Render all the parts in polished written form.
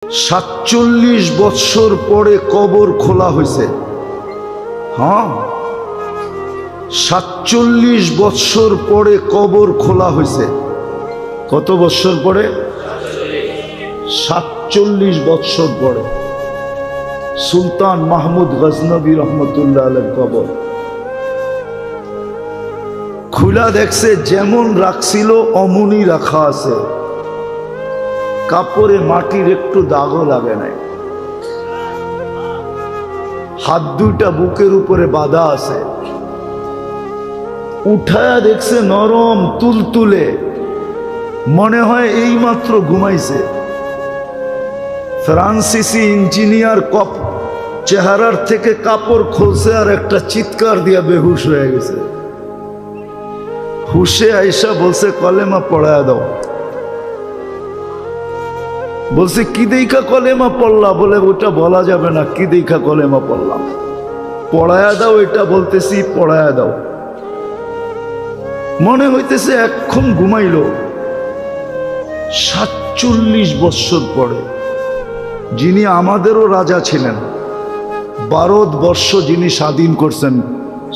47 বৎসর পরে কবর খোলা হয়েছে। হ্যাঁ, 47 বৎসর পরে কবর খোলা হয়েছে। কত বৎসর পরে? 47 বৎসর পরে সুলতান মাহমুদ গজনবী রহমতুল্লাহ আলাইহির কবর খুলা দেখছে, যেমন রাখছিল অমনি রাখা আছে, কাপড়ে মাটির একটু দাগও লাগে নাই, হাত দুইটা বুকের উপরে বাঁধা আছে। উঠায়া দেখছে নরম তুলতুলে, মনে হয় এই মাত্র ঘুমাইছে। ফ্রান্সিসি ইঞ্জিনিয়ার কপ চেহারার থেকে কাপড় খুলছে আর একটা চিৎকার দিয়া বেহুশ হয়ে গেছে। হুশে আইসা বলছে কলেমা পড়ায়া দাও। বলছে কি দেখা কলেমা পড়লা? বলে ওটা বলা যাবে না, কি দেখা কলেমা পড়লাম। পড়ায়া দাও, এটা বলতেছি পড়ায়া দাও। মনে হইতেছে এখন ঘুমাইল। 47 বৎসর পরে যিনি আমাদেরও রাজা ছিলেন, ভারতবর্ষ যিনি স্বাধীন করছেন,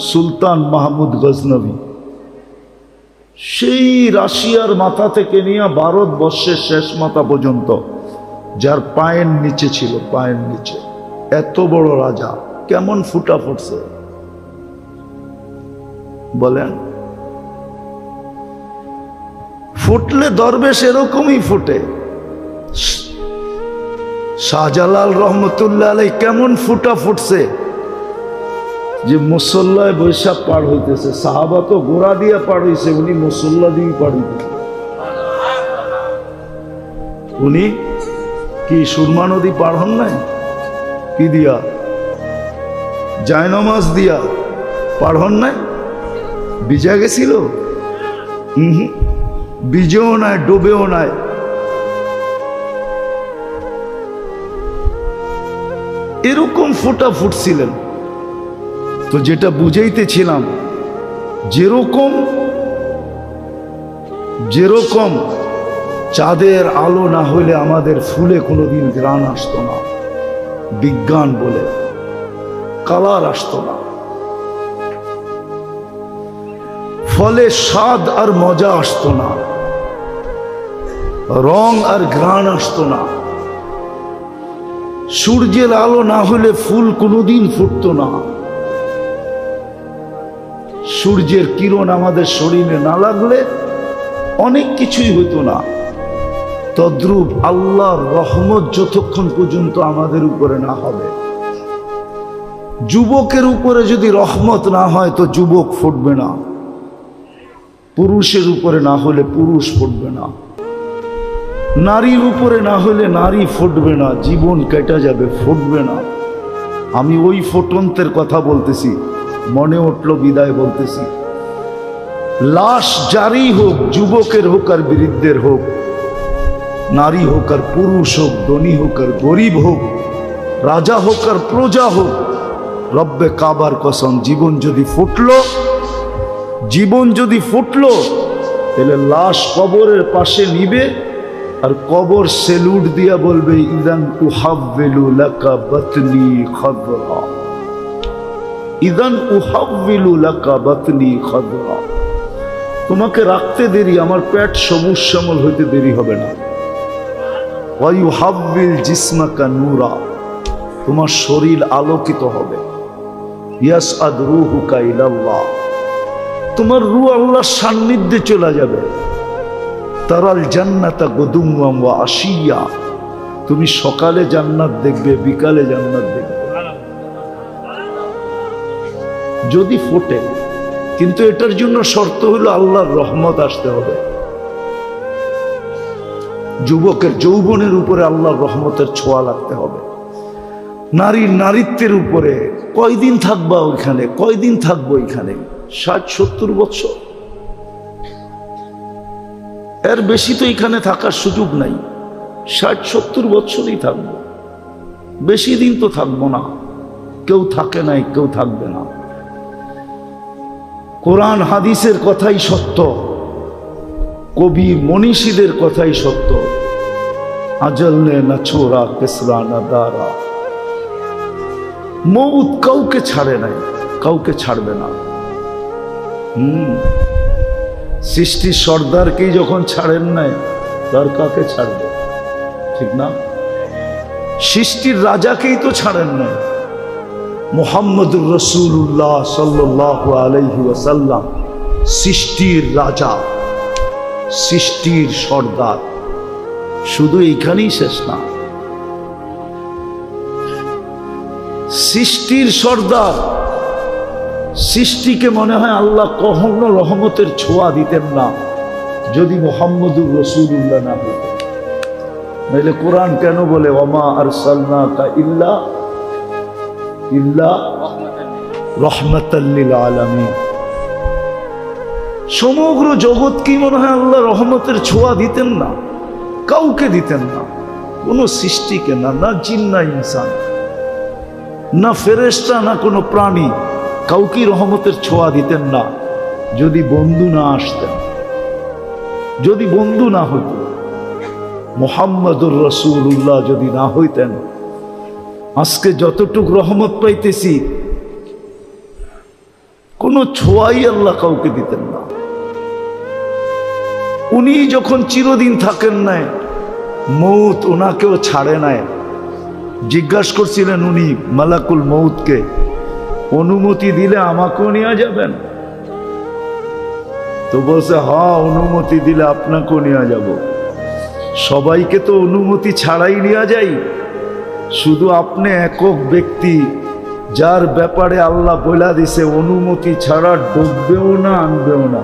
সুলতান মাহমুদ গজনবী, সেই রাশিয়ার মাথা থেকে নিয়ে ভারতবর্ষের শেষ মাথা পর্যন্ত, যার পায়ের নিচে ছিল, পায়ের নিচে এত বড় রাজা, কেমন ফুটা ফুটছে বলেন? ফুটলে দরবেশ এরকমই ফুটে। শাহজালাল রহমতুল্লাহ আলাইহি কেমন ফুটা ফুটছে যে মুসল্লায় বৈশাখ পার হইতেছে। সাহাবা তো ঘোড়া দিয়ে পার হইছে, উনি মুসল্লা দিয়ে পার হইতেছে। উনি কি সুরমা নদী পার হন নাই? কি দিয়া? জায়নমাজ দিয়া পার হন নাই? ভিজা গেছিল? ভিজেও নাই, ডুবেও নাই। এরকম ফোটা ফুটছিলেন। তো যেটা বুঝাইতেছিলাম, যেরকম চাঁদের আলো না হইলে আমাদের ফুলে কোনোদিন ঘ্রাণ আসতো না, বিজ্ঞান বলে কালার আসতো না, ফলে স্বাদ আর মজা আসতো না, রং আর ঘ্রাণ আসতো না। সূর্যের আলো না হলে ফুল কোনোদিন ফুটতো না। সূর্যের কিরণ আমাদের শরীরে না লাগলে অনেক কিছুই হতো না। তদ্রূপ আল্লাহর রহমত যতক্ষণ পর্যন্ত আমাদের উপরে না হবে, যুবকের উপরে যদি রহমত না হয় তো যুবক ফুটবে না, পুরুষের উপরে না হলে পুরুষ ফুটবে না, নারীর উপরে না হলে নারী ফুটবে না, জীবন কেটে যাবে, ফুটবে না। আমি ওই ফুটন্তের কথা বলতেছি, মনে উঠল বিদায় বলতেছি। লাশ জারি হোক, যুবকের হোক আর বৃদ্ধের হোক, নারী হোক আর পুরুষ হোক, ধনী হোক আর গরিব হোক, রাজা হোক আর প্রজা হোক, রব্বে কাবার কসম, জীবন যদি ফুটলো তাহলে লাশ কবরের পাশে নিবে আর কবর সেলুট দিয়া বলবে, ইদান উহাব্বিলু লাকা বাতনি খাদরা, ইদান উহাব্বিলু লাকা বাতনি খাদরা। তোমাকে রাখতে দেরি, আমার পেট সবুজ শ্যামল হইতে দেরি হবে না। ওয়া ইউহাব্বিল জিসমাকা নূরা, তোমার শরীর আলোকিত হবে। ইয়াসআদ রূহুকা ইলাল্লাহ, তোমার রূহ আল্লাহর সান্নিধ্যে চলে যাবে। তারাল জান্নাতা গুদুওয়াম ওয়া আশিয়া, তুমি সকালে জান্নাত দেখবে, বিকালে জান্নাত দেখবে যদি ফোটে। কিন্তু এটার জন্য শর্ত হলো আল্লাহর রহমত আসতে হবে। যুবকের যৌবনের উপরে আল্লাহর রহমতের ছোঁয়া লাগতে হবে। নারীর নারীত্বের উপরে কয়দিন থাকবা ওইখানে, কয়দিন থাকবো এখানে? 60-70 বছর, এর বেশি তো এখানে থাকার সুযোগ নাই। 60-70 বছরই থাকবো, বেশি দিন তো থাকবো না। কেউ থাকে নাই, কেউ থাকবে না। কোরআন হাদিসের কথাই সত্য, কবি মনীষীদের কথাই সত্য। আজল নে না ছোড়া কেসরা না দারা। মৌত কাউকে ছাড়ে নাই, কাউকে ছাড়বে না। সৃষ্টির সর্দারকেই যখন ছাড়েন নাই, তার কাকে ছাড়বে? ঠিক না? সৃষ্টির রাজাকেই তো ছাড়েন নাই। মুহাম্মদুর রাসূলুল্লাহ সাল্লাল্লাহু আলাইহি ওয়াসাল্লাম সৃষ্টির রাজা, সৃষ্টির সর্দার। শুধু এইখানেই শেষ না, সৃষ্টির সর্দার। সৃষ্টিকে মনে হয় আল্লাহ কখনো রহমতের ছোঁয়া দিতেন না যদি মুহাম্মদুর রাসূলুল্লাহ না হতেন। নাহলে কোরআন কেন বলে ওয়ামা আরসালনাকা ইল্লা রাহমাতাল লিল আলামিন? সমগ্র জগৎ কি মনে হয় আল্লাহ রহমতের ছোঁয়া দিতেন না? কাউকে দিতেন না, কোন সৃষ্টিকে না, না জিন না ইনসান, না ফেরেশতা, না কোনো প্রাণী, কাউকে রহমতের ছোঁয়া দিতেন না যদি বন্ধু না আসতেন, যদি বন্ধু না হইত। মুহাম্মদুর রাসূলুল্লাহ যদি না হইতেন, আজকে যতটুক রহমত পাইতেছি কোনো ছোঁয়াই আল্লাহ কাউকে দিতেন না। উনি যখন চিরদিন থাকেন নাই, মৌত ওনাকেও ছাড়ে নাই। জিজ্ঞাসা করছিলেন উনি মালাকুল মৌতকে, অনুমতি দিলে আমাকেও নিয়ে যাবেন? তো বলছে হ্যাঁ, অনুমতি দিলে আপনাকেও নিয়ে যাব। সবাইকে তো অনুমতি ছাড়াই নিয়ে যাই, শুধু আপনি একক ব্যক্তি যার ব্যাপারে আল্লাহ বলে দিছে অনুমতি ছাড়া ডুববেও না, আনবেও না।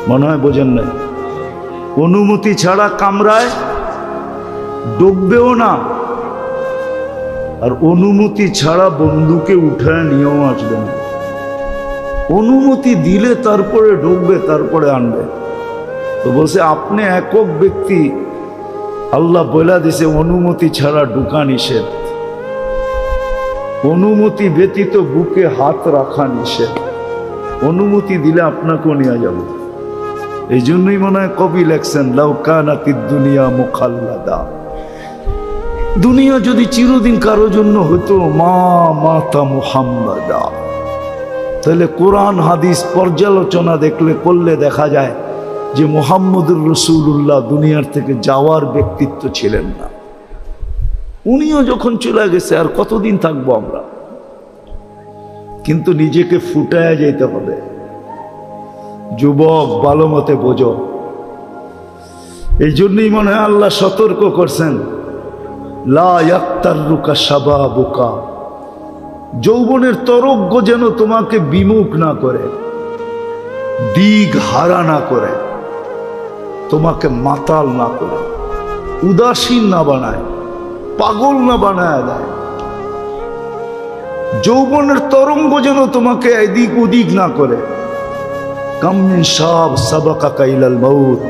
মনে হয় বোঝেন না? অনুমতি ছাড়া কামরায় ডুববেও না, আর অনুমতি ছাড়া বন্ধুকে উঠায় নিয়েও আসবে না। অনুমতি দিলে তারপরে ঢুকবে, তারপরে আনবে। তো বলছে আপনি একক ব্যক্তি, আল্লাহ বলে দিছে অনুমতি ছাড়া ঢুকা নিষেধ, অনুমতি ব্যতীত বুকে হাত রাখা নিষেধ। অনুমতি দিলে আপনাকেও নিয়ে যাব। এই জন্যই মনে হয় কবি লেখছেন লাউ কানাতিদ দুনিয়া মুখাল্লাদা, দুনিয়া যদি চিরদিন কারো জন্য হতো মা মাতা মুহাম্মাদা। তাহলে কোরআন হাদিস পর্যালোচনা করলে দেখা যায় যে মুহাম্মদুর রাসূলুল্লাহ দুনিয়ার থেকে যাওয়ার ব্যক্তিত্ব ছিলেন না। উনিও যখন চলে গেছে আর কতদিন থাকবো আমরা? কিন্তু নিজেকে ফুটায় যেতে হবে। যুবক ভালো মতে বোঝো। এই জন্যই মনে হয় আল্লাহ সতর্ক করছেন লা ইয়াক্তাররুকা শাবাবুকা, যৌবনের তরঙ্গ যেন তোমাকে বিমুখ না করে, দিক হারা না করে, তোমাকে মাতাল না করে, উদাসীন না বানায়, পাগল না বানায় দেয়। যৌবনের তরঙ্গ যেন তোমাকে এদিক ওদিক না করে। কাম মিন শাব সাবাকাকা ইলাল মাউত,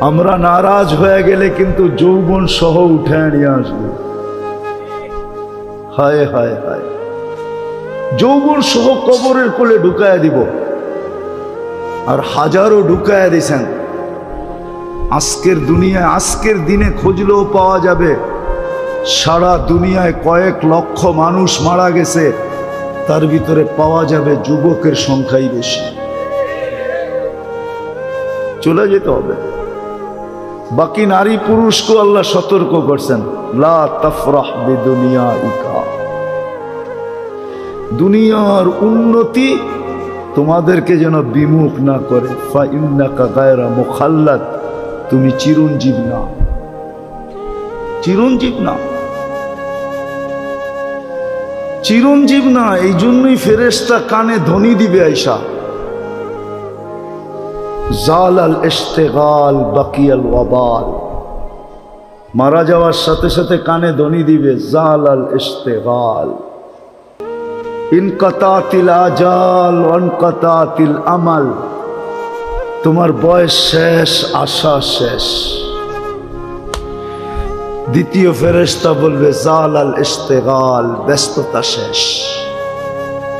আমরা নারাজ হয়ে গেলে কিন্তু যৌবন সহ উঠে নিয়ে আসবে। হায় হায় হায়, যৌবন সহ কবরের কোলে ঢুকায় দিব। আর হাজারো ঢুকায় দিয়েছেন। আজকের দুনিয়ায়, আজকের দিনে খুঁজলেও পাওয়া যাবে সারা দুনিয়ায় কয়েক লক্ষ মানুষ মারা গেছে, তার ভিতরে পাওয়া যাবে যুবকের সংখ্যাই বেশি। চলে যেতে হবে। বাকি নারী পুরুষকে আল্লাহ সতর্ক করছেন লা তাফরাহ বিদুনিয়াইকা, দুনিয়ার উন্নতি তোমাদেরকে যেন বিমুখ না করে। ফা ইন্নাকা গায়রা মুখাল্লাদ, তুমি চিরঞ্জীব না, চিরঞ্জীব না, চিরঞ্জীব না। এই জন্যই ফেরেশতা কানে ধ্বনি দিবে আয়সা, জালাল ইশতিগাল বাকিয়াল ওয়াবাল। মারা যাওয়ার সাথে সাথে কানে ধ্বনি দিবে জালাল ইশতিগাল, ইনকাতাতিল আজাল ওয়ানকাতাতিল আমাল। তোমার বয়স শেষ, আশা শেষ। দ্বিতীয় ফেরেশতা বলবে জালাল ইশতিগাল, ব্যস্ততা শেষ,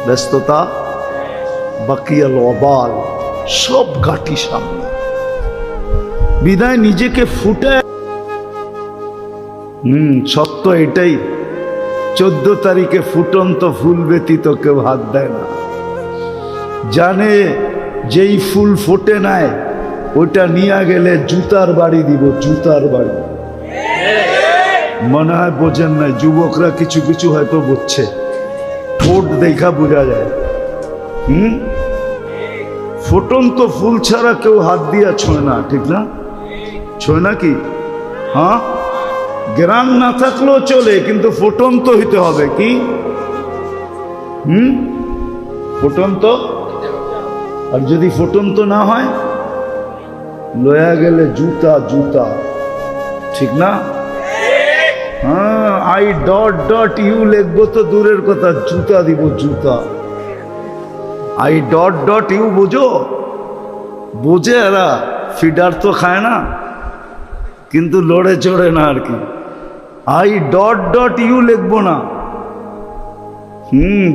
ব্যস্ততা। বাকিয়াল ওয়াবাল, সব ঘাটি সামনে। বিদায় নিজেকে ফুটে। সত্য এটাই, 14 তারিখে ফুটন্ত ফুল ব্যতীত কেউ হাত দেয় না। জানে যেই ফুল ফোটে নাই ওটা নিয়ে গেলে জুতার বাড়ি দিব, জুতার বাড়ি। মনে হয় বোঝেন নাই, যুবকরা কিছু কিছু হয়তো বুঝছে, ঠোঁট দেখা বোঝা যায়। ফুটন্ত ফুল ছাড়া কেউ হাত দিয়া ছোঁয় না, ঠিক না? ছোঁয় না কি? হ্যাঁ, গ্রাম না থাকলেও চলে, কিন্তু ফুটন্ত হইতে হবে। কি ফুটন্ত? আর যদি ফুটন্ত না হয় লয়া গেলে জুতা, জুতা, ঠিক না? হ্যাঁ, আই ডট ডট ইউ লিখবো তো দূরের কথা, জুতা দিব, জুতা। আই ডট ডট ইউ বোঝো? বোঝে এরা, ফিডার তো খায় না, কিন্তু লড়ে চড়ে না আর কি। আই ডট ডট ইউ লিখবো না,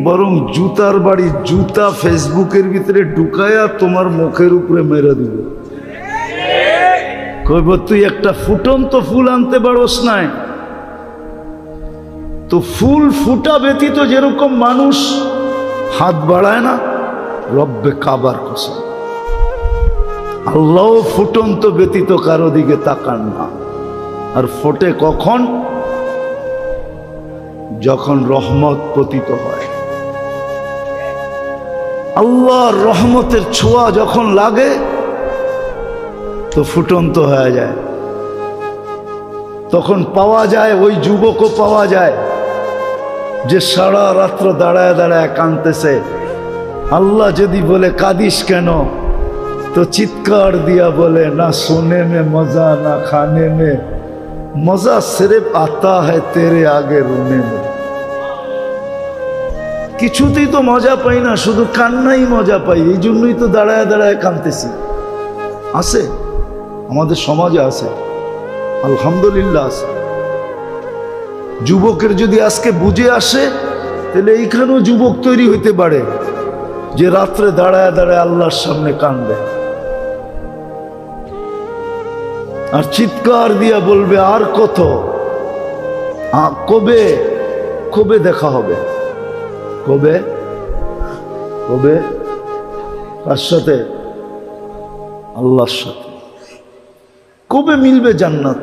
বরং জুতার বাড়ি, জুতা ফেসবুকের ভিতরে ঢুকায়া তোমার মুখের উপরে মেরে দিব। কইব তুই একটা ফুটন্ত ফুল আনতে পারোস নাই? তো ফুল ফুটা ব্যতীত যেরকম মানুষ হাত বাড়ায় না, রব্বে কাবার কসম আল্লাহ ফুটন্ত ব্যতীত কারো দিকে তাকান না। আর ফোটে কখন? যখন রহমত পতিত হয়, আল্লাহর রহমতের ছোঁয়া যখন লাগে তো ফুটন্ত হয়ে যায়। তখন পাওয়া যায়, ওই যুবকও পাওয়া যায় যে সারা রাত্র দাঁড়ায় দাঁড়ায় কাঁদতেছে। আল্লাহ যদি বলে কাঁদিস কেন, তো চিৎকার দিয়া বলে না সোনে মে মজা না খানে মে মজা, সির্ফ আতা হ্যায় তেরে আগে রোনে মে। কিছুতেই তো মজা পাই না, শুধু কান্নাই মজা পাই, এই জন্যই তো দাঁড়ায় দাঁড়ায় কাঁদতেছি। আছে, আমাদের সমাজে আছে, আলহামদুলিল্লাহ আছে। যুবকের যদি আজকে বুঝে আসে, তাহলে এইখানেও যুবক তৈরি হইতে পারে যে রাত্রে দাঁড়ায় দাঁড়ায় আল্লাহর সামনে কাঁদবে আর চিৎকার দিয়া বলবে আর কত, কবে কবে দেখা হবে, কবে কবে, কার সাথে? আল্লাহর সাথে। কবে মিলবে জান্নাত?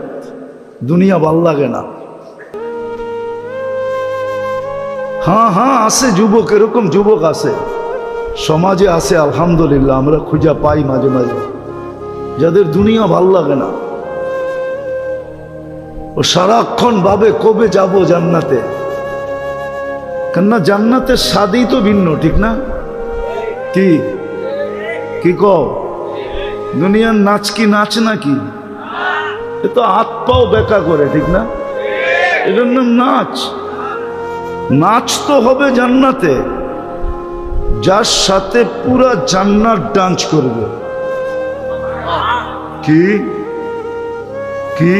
দুনিয়া ভাল লাগে না। হ্যাঁ হ্যাঁ আছে যুবক, এরকম যুবক আছে, সমাজে আছে আলহামদুলিল্লাহ, আমরা খুঁজে পাই মাঝে মাঝে, যাদের দুনিয়া ভাল লাগে না। ও সারাক্ষণ ভাবে কবে যাব জান্নাতে। কেননা জান্নাতের স্বাদই তো ভিন্ন, ঠিক না? কি কি কও? দুনিয়ার নাচ কি নাচ নাকি? এ তো হাত পাও বেকা করে, ঠিক না? এটার নাম নাচ। নাচ তো হবে জান্নাতে, যার সাথে পুরা জান্নাত ডান্স করবে। কি কি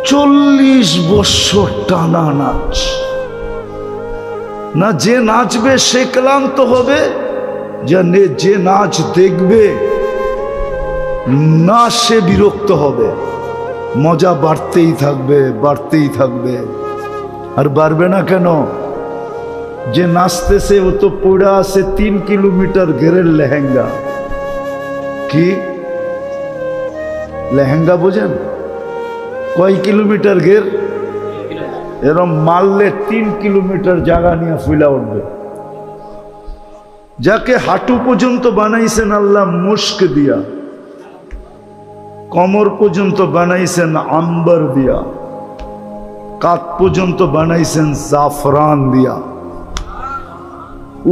40 বছর টানা নাচ না, যে নাচবে সে ক্লান্ত হবে, যে নাচ দেখবে না সে বিরক্ত হবে। মজা বাড়তেই থাকবে, বাড়তেই থাকবে। আর বাড়বে না কেন? যে নাচতেছে ও তো পড়া আছে 3 কিলোমিটার ঘেরের লেহেঙ্গা। কি লেহেঙ্গা বোঝেন? কয় কিলোমিটার ঘের? এরম মারলে 3 কিলোমিটার জায়গা নিয়ে ফুলা উঠবে। যাকে হাঁটু পর্যন্ত বানাইছেন আল্লাহ মুস্ক দিয়া, কমর পর্যন্ত বানাইছেন আম্বার দিয়া, কাত পর্যন্ত বানাইছেন জাফরান দিয়া,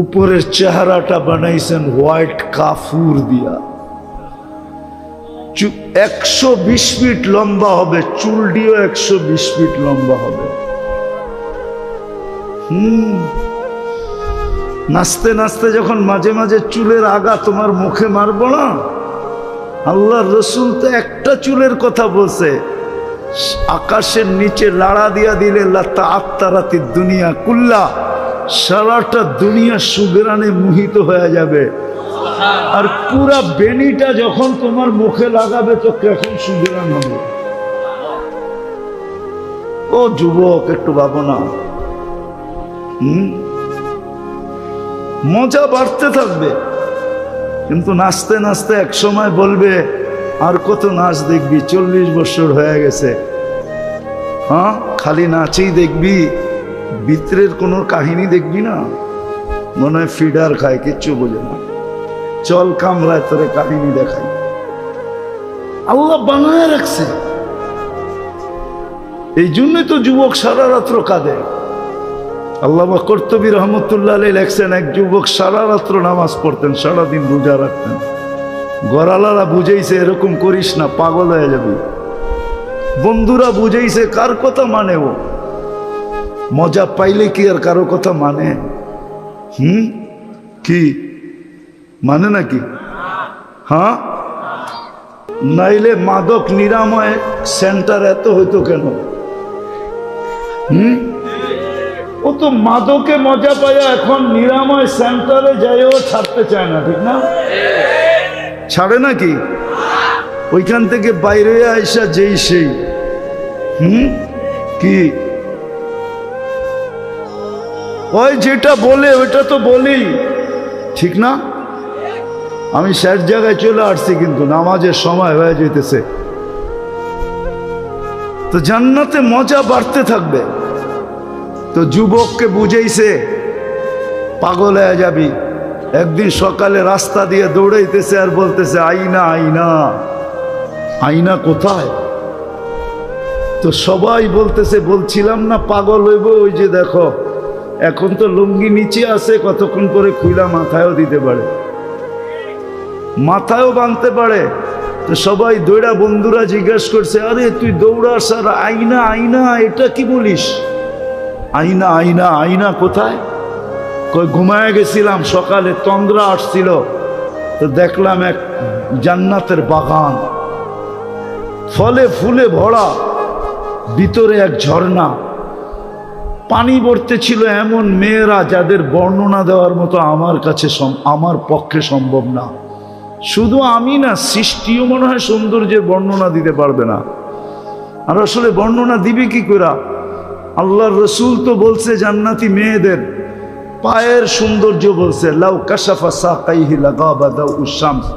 উপরের চেহারাটা বানাইছেন হোয়াইট কাফুর দিয়া, 120 ফিট লম্বা হবে, চুলটিও 120 ফিট লম্বা হবে। নাচতে নাচতে যখন মাঝে মাঝে চুলের আগা তোমার মুখে মারবো না, আল্লাহর রসুল তো একটা চুলের কথা বলছে, আকাশের নিচে লাড়া দিয়া দিলে লাতা আত্মারাতি দুনিয়া কুল্লা, সারাটা দুনিয়া সুগরানে মোহিত হয়ে যাবে। আর পুরা বেনিটা যখন তোমার মুখে লাগাবে তো কেমন সুবিধান হবে। ও যুবক, একটু ভাবো না। মজা বাড়তে থাকবে, কিন্তু নাচতে নাচতে এক সময় বলবে আর কত নাচ দেখবি, 40 বছর হয়ে গেছে। হ্যাঁ, খালি নাচেই দেখবি, ভিতরের কোনো কাহিনী দেখবি না। মনে হয় ফিডার খায়, কিচ্ছু বোঝে না। চল কামরায় তোরে কাহিনী দেখাই। আল্লাহ বানায় রাখছে, এই জন্যই তো যুবক সারা রাত্র কাঁদে। আল্লামা কর্তুবী রহমতুল্লাহ আলাইহি লেখছেন, এক যুবক সারা রাত্র নামাজ পড়তেন, সারাদিন রোজা রাখতেন। গড়ালারা বুঝাইছে এরকম করিস না, পাগল হয়ে যাবি। বন্ধুরা বুঝাইছে, কার কথা মানে ও? মজা পাইলে কি আর কারো কথা মানে? কি মানে নাকি? হ্যাঁ, নাইলে মাদক নিরাময় সেন্টার এত হইতো কেন? ও তো মাদকে মজা পায়, এখন নিরাময় সেন্টারে যাইও ছাড়তে চায় না, ঠিক না? ছাড়ে নাকি? ওইখান থেকে বাইরে আইসা যেই সেই কি ওই যেটা বলে ওইটা তো বলি, ঠিক না? আমি শেষ জায়গায় চলে আসছি, কিন্তু নামাজের সময় হয়ে যেতেছে। তো জান্নাতে মজা বাড়তে থাকবে। তো যুবককে বুঝাইছে পাগল হয়ে যাবি। একদিন সকালে রাস্তা দিয়ে দৌড়াইতেছে আর বলতেছে, আইনা আইনা। আইনা কোথায়? তো সবাই বলতেছে, বলছিলাম না পাগল হইব, ওই যে দেখো এখন তো লুঙ্গি নিচে আছে, কতক্ষণ পরে খুইলা মাথায়ও দিতে পারে, মাথায়ও বাঁধতে পারে। তো সবাই দৌড়া, বন্ধুরা জিজ্ঞেস করছে, আরে তুই দৌড়াস আর আইনা আইনা, এটা কি বলিস? আইনা আইনা, আইনা কোথায়? কই ঘুমায় গেছিলাম, সকালে তন্দ্রা আসছিল, তো দেখলাম এক জান্নাতের বাগান, ফলে ফুলে ভরা, ভিতরে এক ঝর্ণা, পানি ভরতে ছিল এমন মেয়েরা যাদের বর্ণনা দেওয়ার মতো আমার পক্ষে সম্ভব না। শুধু আমি না, সৃষ্টিও মনে হয় সৌন্দর্যের বর্ণনা দিতে পারবে না। আর আসলে বর্ণনা দিবে কি করে? আল্লাহর রসুল তো বলছে জান্নাতি মেয়েদের পায়ের সৌন্দর্য বলছে, লাউ কাশাফা সাকাইহি লাগাবা দাউ শামস,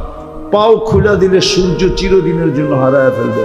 পাও খুলে দিলে সূর্য চিরদিনের জন্য হারায় ফেলবে।